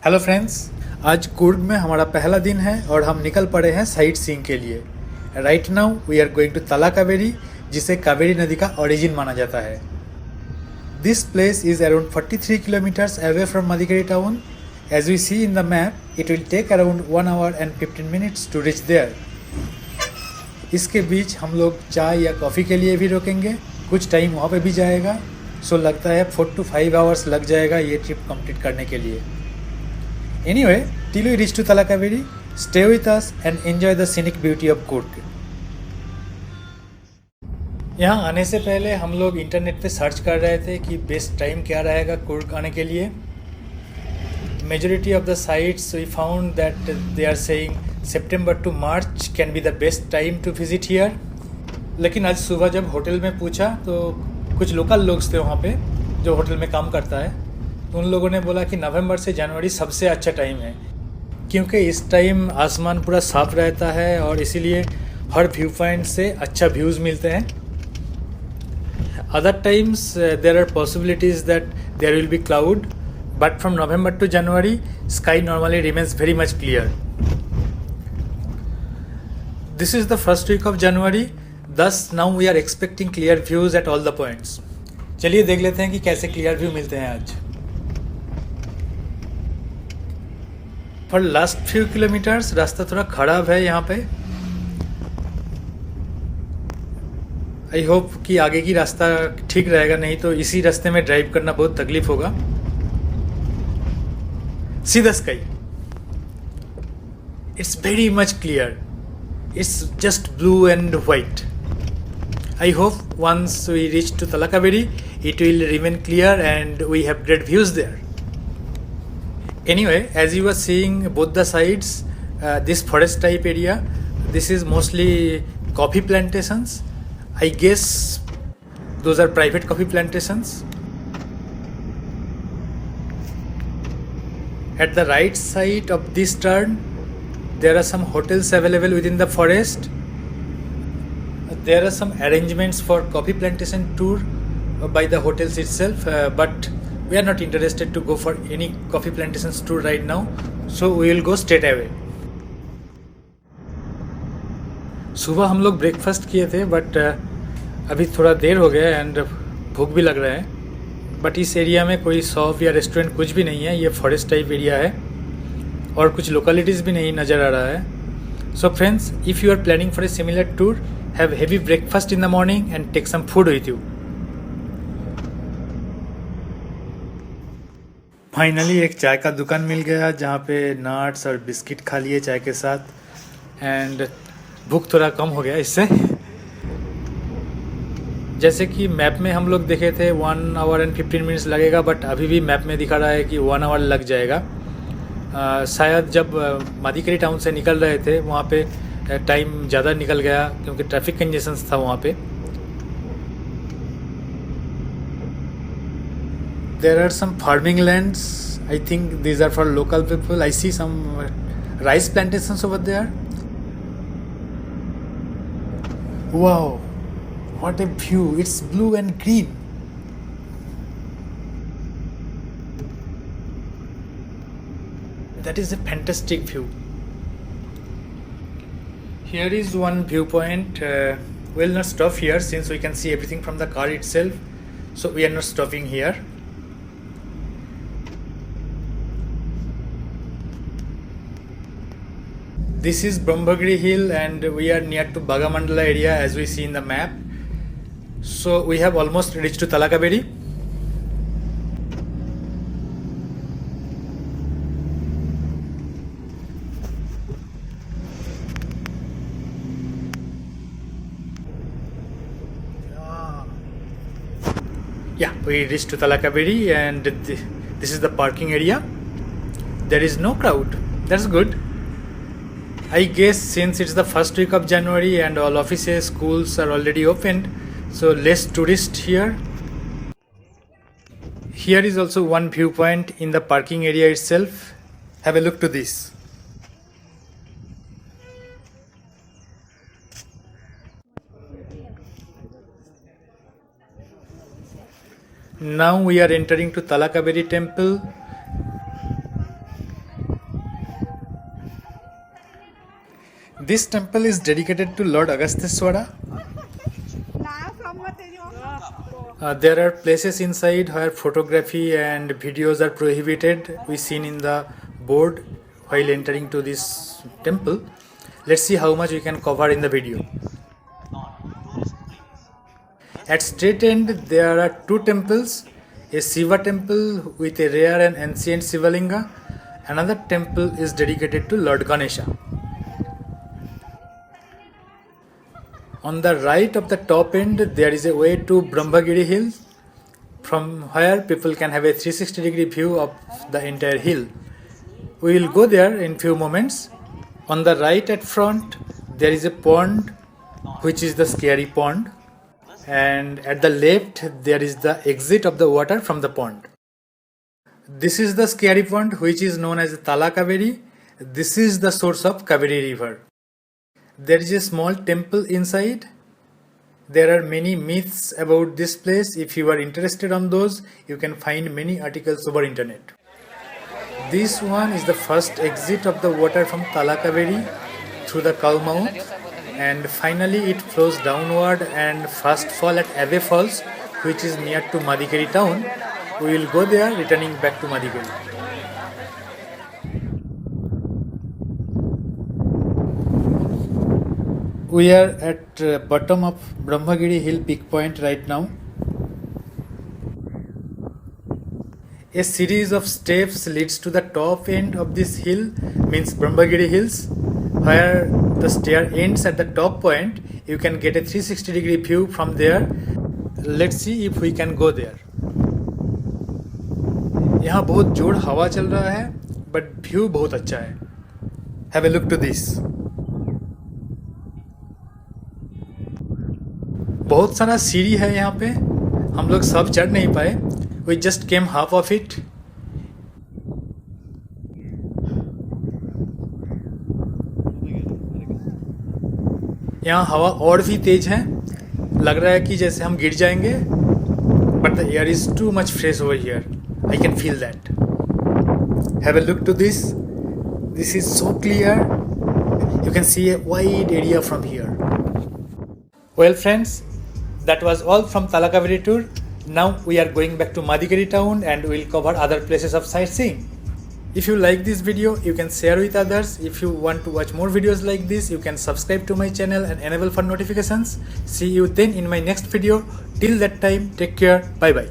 Hello friends, आज कुर्ग में हमारा पहला दिन है और हम निकल पड़े हैं साइट सीइंग के लिए। Right now we are going to Talakaveri, जिसे कावेरी नदी का ओरिजिन माना जाता है। This place is around 43 kilometres away from Madikeri town. As we see in the map, it will take around 1 hour and 15 minutes to reach there. इसके बीच हम लोग चाय या कॉफ़ी के लिए भी रोकेंगे, कुछ टाइम वहाँ पे भी जाएगा। सो लगता है 4 to 5 आवर्स लग जाएगा ये ट्रिप कंप्लीट करने के लिए। Anyway, till we reach to Talakaveri, stay with us and enjoy the scenic beauty of Kurg. यहाँ आने से पहले हम लोग इंटरनेट पे सर्च कर रहे थे कि बेस्ट टाइम क्या रहेगा कुर्ग आने के लिए। Majority of the sites we found that they are saying September to March can be the best time to visit here. लेकिन आज सुबह जब होटल में पूछा तो कुछ लोकल लोग थे वहाँ पे जो होटल में काम करता है, तो उन लोगों ने बोला कि नवंबर से जनवरी सबसे अच्छा टाइम है, क्योंकि इस टाइम आसमान पूरा साफ रहता है और इसीलिए हर व्यू पॉइंट से अच्छा व्यूज़ मिलते हैं। Other times there are possibilities that there will be cloud, but from November to January sky normally remains very much clear. This is the first week of January, thus now we are expecting clear views at all the points. चलिए देख लेते हैं कि कैसे clear view मिलते हैं आज। For last few kilometres रास्ता थोड़ा ख़राब है यहाँ पे। आई होप कि आगे की रास्ता ठीक रहेगा, नहीं तो इसी रास्ते में ड्राइव करना बहुत तकलीफ होगा। See the sky, it's very much clear, it's just blue and white. I hope once we reach to Talakaveri it will remain clear and we have great views there. Anyway, as you are seeing both the sides, this forest type area, this is mostly coffee plantations. I guess those are private coffee plantations. At the right side of this turn, there are some hotels available within the forest. There are some arrangements for coffee plantation tour by the hotels itself, but we are not interested to go for any coffee plantations tour right now, so we will go straight away. सुबह हम लोग breakfast किए थे, but अभी थोड़ा देर हो गया and भूख भी लग रहा है। बट इस एरिया में कोई शॉप या रेस्टोरेंट कुछ भी नहीं है, ये फॉरेस्ट टाइप एरिया है और कुछ लोकेलिटीज़ भी नहीं नज़र आ रहा है। So friends, if you are planning for a similar tour, have heavy breakfast in the morning and take some food with you. Finally एक चाय का दुकान मिल गया जहाँ पे नट्स और बिस्किट खा लिए चाय के साथ, एंड भूख थोड़ा कम हो गया इससे। जैसे कि मैप में हम लोग देखे थे 1 आवर एंड 15 मिनट्स लगेगा, बट अभी भी मैप में दिखा रहा है कि 1 आवर लग जाएगा। शायद जब मदिकेरी टाउन से निकल रहे थे वहाँ पे टाइम ज़्यादा निकल गया क्योंकि ट्रैफिक कंजेशंस था वहाँ पे। There are some farming lands. I think these are for local people. I see some rice plantations over there. Wow, what a view! It's blue and green. That is a fantastic view. Here is one viewpoint. We'll not stop here since we can see everything from the car itself. So we are not stopping here. This is Brahmagiri Hill and we are near to Bagamandala area as we see in the map. So we have almost reached to Talakaveri. Yeah, we reached to Talakaveri and this is the parking area. There is no crowd. That's good. I guess since it's the first week of January and all offices, schools are already opened, so less tourists here. Here is also one viewpoint in the parking area itself. Have a look to this. Now we are entering to Talakaveri temple. This temple is dedicated to Lord Agasteswara. There are places inside where photography and videos are prohibited. We seen in the board while entering to this temple. Let's see how much we can cover in the video. At straight end there are two temples, a Shiva temple with a rare and ancient Shivalinga. Another temple is dedicated to Lord Ganesha. On the right of the top end there is a way to Brahmagiri hill, from where people can have a 360-degree view of the entire hill. We will go there in few moments. On the right at front there is a pond, which is the scary pond, and at the left there is the exit of the water from the pond. This is the scary pond, which is known as Tala Kaveri. This is the source of Kaveri river. There is a small temple inside. There are many myths about this place. If you are interested on those, you can find many articles over internet. This one is the first exit of the water from Tala Kaveri through the cow mouth, and finally it flows downward and first fall at Ave Falls, which is near to Madikeri town. We will go there returning back to Madikeri. We are at bottom of Brahmagiri hill peak point right now. A series of steps leads to the top end of this hill, means Brahmagiri hills, where the stair ends at the top point. You can get a 360-degree view from there. Let's see if we can go there. यहाँ बहुत जोर हवा चल रहा है, but view बहुत अच्छा है. Have a look to this. बहुत सारा सीढ़ी है यहाँ पे. हम लोग सब चढ़ नहीं पाए. We just came half of it. यहाँ हवा और भी तेज है. लग रहा है कि जैसे हम गिर जाएंगे. But the air is too much fresh over here. I can feel that. Have a look to this. This is so clear. You can see a wide area from here. Well friends, that was all from Tala Kaveri tour. Now we are going back to Madikeri town and we will cover other places of sightseeing. If you like this video, you can share with others. If you want to watch more videos like this, you can subscribe to my channel and enable for notifications. See you then in my next video. Till that time, take care. Bye bye.